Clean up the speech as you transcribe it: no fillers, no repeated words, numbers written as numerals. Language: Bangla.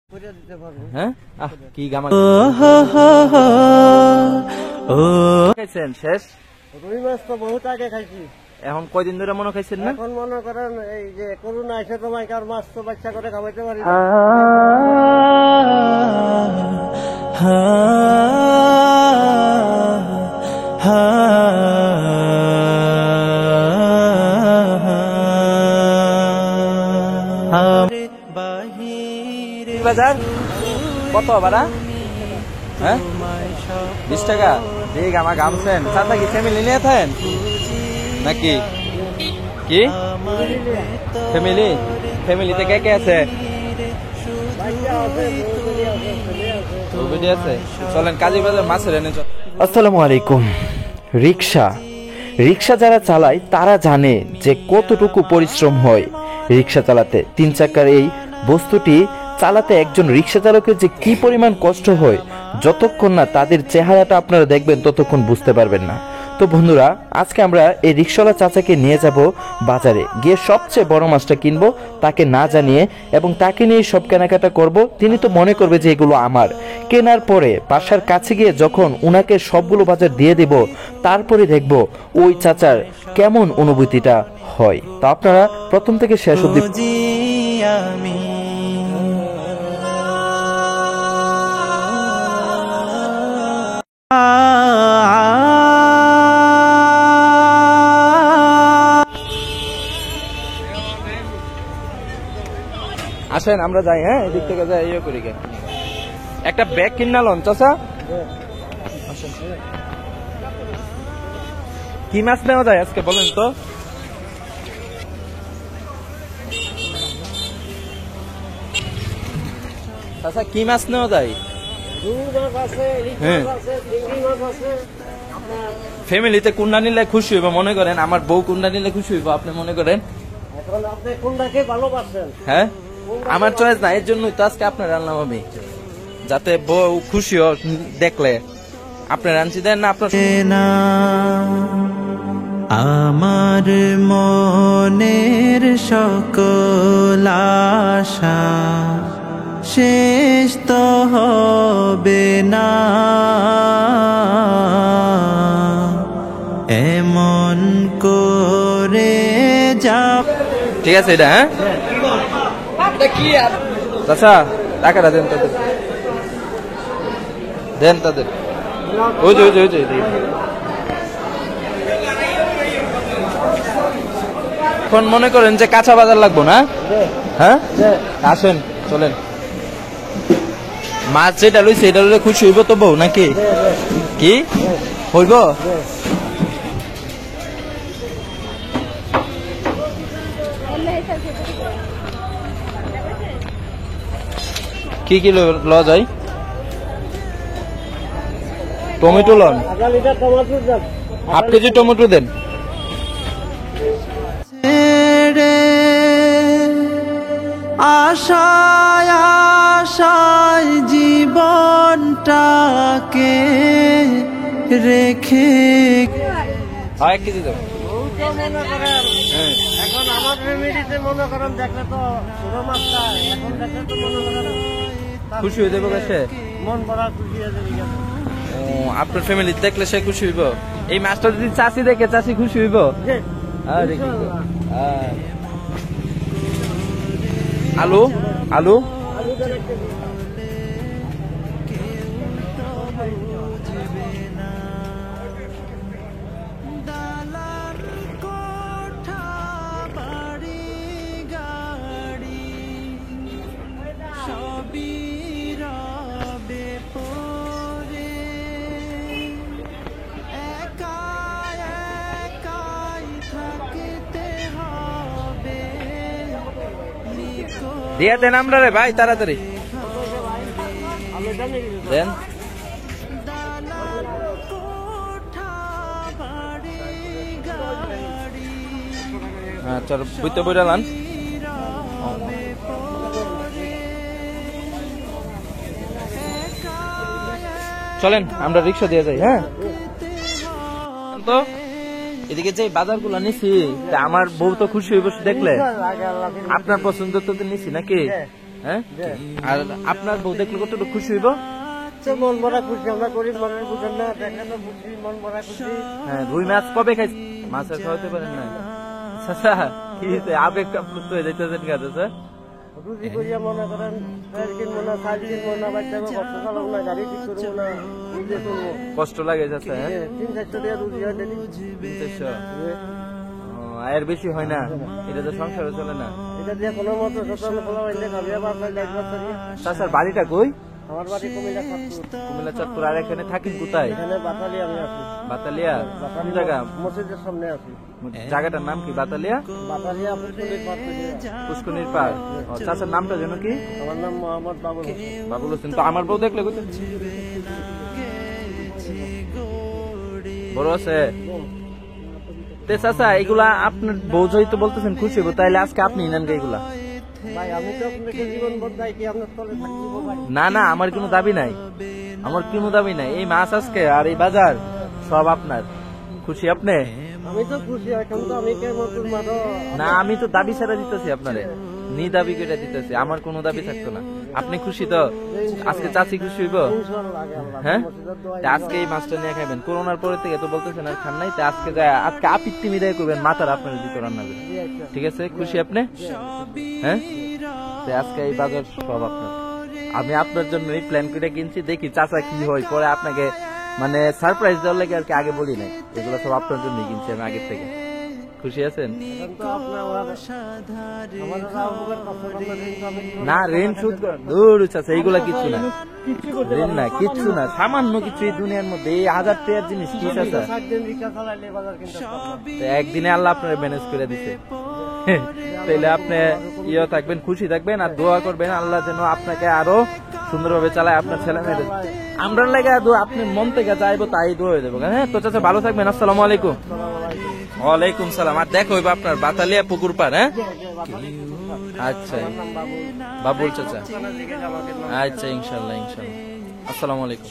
হ্যাঁ কি গামা খাইছেন শেষ? রুই মাছ তো বহুত আগে খাইছি। এখন কয়দিন ধরে মনে খাইছেন না? এখন মনে করেন এই যে করোনা এসে তোমায় আর মাছ তো বাচ্চা করে খাওয়াইতে পারি না। বাজার কত ভাড়া? হ্যাঁ 20 টাকা। ঠিক আমার গামছেন চাচা কি ফ্যামিলি নিয়ে থাকেন নাকি? কি ফ্যামিলি? ফ্যামিলিতে কে কে আছে? চলেন কাজী বাজার মাছের এনে। আসসালামু আলাইকুম। রিক্সা যারা চালায় তারা জানে যে কতটুকু পরিশ্রম হয় রিক্সা চালাতে। 3 চাকার এই বস্তুটি চালাতে একজন রিক্সা চালকের যে কি পরিমাণ কষ্ট হয়, যতক্ষণ না তাদের চেহারাটা আপনারা দেখবেন ততক্ষণ বুঝতে পারবেন না। তো বন্ধুরা, আজকে আমরা এই রিক্সাওয়ালা চাচাকে নিয়ে যাব বাজারে, গিয়ে সবচেয়ে বড় মাছটা কিনবো তাকে না জানিয়ে, এবং তাকে নিয়ে সব কেনাকাটা করব। তিনি তো মনে করবে যে এগুলো আমার। কেনার পরে বাসার কাছে গিয়ে যখন উনাকে সবগুলো বাজার দিয়ে দেব, তারপরে দেখব ওই চাচার কেমন অনুভূতিটা হয়। তো আপনারা প্রথম থেকে শেষ অবধি আসেন আমরা যাই। হ্যাঁ এদিক থেকে যাই, ইয়ে করি। একটা ব্যাগ কিনালন চাচা। কি মাছ নেওয়া যায় আজকে বলেন তো? চাচা কি মাছ নেওয়া যায়? ফ্যামিলিতে কোনটা নিলে খুশি হইব মনে করেন? আমার বউ কোনটা নিলে খুশি হইব আপনি মনে করেন? হ্যাঁ আমার চয়েস না, এর জন্যই তো আজকে আপনার আনলাম আমি, যাতে বউ খুশি দেখলে। আপনার আনছি দেন না আপনার। আমার মনের সকল আশা শেষ তো হবে না, এমন করে যা। ঠিক আছে এটা। হ্যাঁ চাচা টাকাটা দেন তাদের, দেন তাদের। ওই যে এখন মনে করেন যে কাঁচা বাজার লাগবো না? হ্যাঁ আসেন চলেন। মাছ যেটা লইছে এটা লইলে খুশি হইব তো বউ নাকি? কি হইব? কি কি ল যায়? টমেটো লন, হাফ কেজি টমেটো দেন। আশায় আশায় জীবনটাকে রেখে। হ্যাঁ 1 কেজি দেব। এখন আমার ফ্যামিলিতে মনে করেন দেখলে তো ছোট মাছটা, এখন দেখলে তো মনে করেন খুশি হয়ে যাবো কাছে, মন ভরা খুশি হয়ে যাবে। আপনার ফ্যামিলি দেখলে সে খুশি হইব। এই মাছটা যদি চাষি দেখে চাষি খুশি হইব। আলু আলু দিয়ে দেন আমরা রে ভাই, তাড়াতাড়ি দেন। হ্যাঁ চল বুঝতে বইরালাম। চলেন আমরা রিক্সা দিয়ে যাই। হ্যাঁ তো এদিকে যে বাজারগুলো নিছি, আমার বউ তো খুশি হইব দেখলে। আপনার পছন্দ তো নিছি নাকি? হ্যাঁ যে আর আপনার বউ দেখলে কতটুকু খুশি হইব? তো মন ভরা খুশি, আমরা গরিব মানুষ বুঝেন না, দেখলে তো খুশি, মন ভরা খুশি। হ্যাঁ রুই মাছ কবে খাই? মাছ আর খাওয়াতে পারেন না? চাচা কি হয়েছে? আবেগ আপ্লুত হয়ে যাইতেছেন কেন চাচা? রুজি করিয়া মনে করেন ফের কিনবো না, সাইজ কিনবো না, বাচ্চা কষ্ট চালাবো না, গাড়ি ঠিক করবো না, নিজে চলবো। কষ্ট লাগে চাচা? হ্যাঁ 300-400 টাকা রুজি হয় ডেলি। 300 আয়ের বেশি হয় না, এটা তো সংসারে চলে না। এটা দিয়ে কোনো মতো সচল ফলা হইলে খাবিয়া বাসায় দেখবার চালিয়ে। চাচার বাড়িটা কই? আমার বাড়ি কুমিল্লা চাঁদপুর। কুমিল্লা চাঁদপুর। আর এখানে থাকেন কোথায়? এখানে বাতালি আমি আছি, বাতালিয়া? কোন জায়গা? মসজিদের সামনে আছি। জায়গাটার নাম কি? বাতালিয়া? বাতালিয়া পুষ্করিণীর পার থেকে। পুষ্করিণীর পার। ও, চাচার নামটা যেন কি? আমার নাম মোহাম্মদ বাবুল হোসেন। বাবুল হোসেন। তো আমার বউ দেখলে কোথায়? বড় আছে? তে চাচা এগুলা আপনার বউ যেহেতু বলতেছেন খুশি হবো, তাইলে আজকে আপনি নেন গা এগুলা। ভাই আমি তো আপনাকে জীবন বদলাই কি আপনার তলে থাকিব ভাই? না না, আমার কোনো দাবি নাই, আমার কোনো দাবি নাই। এই মাছ আজকে আর এই বাজার সব আপনার। খুশি আপনি? আমি তো খুশি, এখন তো আমি কে মতুর মারো। না, আমি তো দাবি ছাড়া দিতেছি আপনারে, নি দাবি করে দিতেছি, আমার কোনো দাবি থাকতো না। আপনি খুশি তো? আজকে চাচি খুশি হইব? ইনশাআল্লাহ আগে আল্লাহ হ্যাঁ মসজিদের দোয়া। তা আজকে এই মাছটা নিয়ে খাবেন। করোনার পরে থেকে তো বলতেছেন আর খান নাই, তা আজকে যায় আজকে আপিত্তি মিদায় করবেন, মাথার আপনার দিতে রান্না করে। জি, আচ্ছা। ঠিক আছে? খুশি আপনি? হ্যাঁ তো আজকে এই বাজার সব আপনার। আমি আপনার জন্য এই প্ল্যান করে কিনছি, দেখি চাচা কি হয় পরে আপনাকে মানে সারপ্রাইজ দেওয়ার লাগে আর কি, আগে বলি নাই। এগুলো সব আপনার জন্যই কিনছি আমি আগের থেকে। খুশি আছেন? এখন তো আপনার আমাদের রাউবুকের কষ্ট করলে ঋণ পাবেন কি? না ঋণ শোধ দূর চাচা, এইগুলা কিচ্ছু না, ঋণ না কিচ্ছু না, সামান্য কিছু এই দুনিয়ার মধ্যে এই 1000 টাকার জিনিস কি চাচা? 60 দিন রিক্সা চালাইলে বাজার কিনতে পারবেন। তো একদিনে আল্লাহ আপনার ম্যানেজ করে দিছে। তাইলে আপনি ইয়ে থাকবেন, খুশি থাকবেন আর দোয়া করবেন আল্লাহ যেন আপনাকে আরো সুন্দরভাবে চালায় আপনার ছেলে মেয়েদের। আমরা লাগে আপনি মন থেকে চাইবো তাই দোয়া হয়ে যাবো। হ্যাঁ তো চাচা ভালো থাকবেন। আসসালামু আলাইকুম। ওয়ালাইকুম সালাম। আর দেখো আপনার বাতালিয়া পুকুর পার। হ্যাঁ আচ্ছা বাবুল চাচা। আচ্ছা ইনশাল্লাহ ইনশাল্লাহ। আসসালামু আলাইকুম।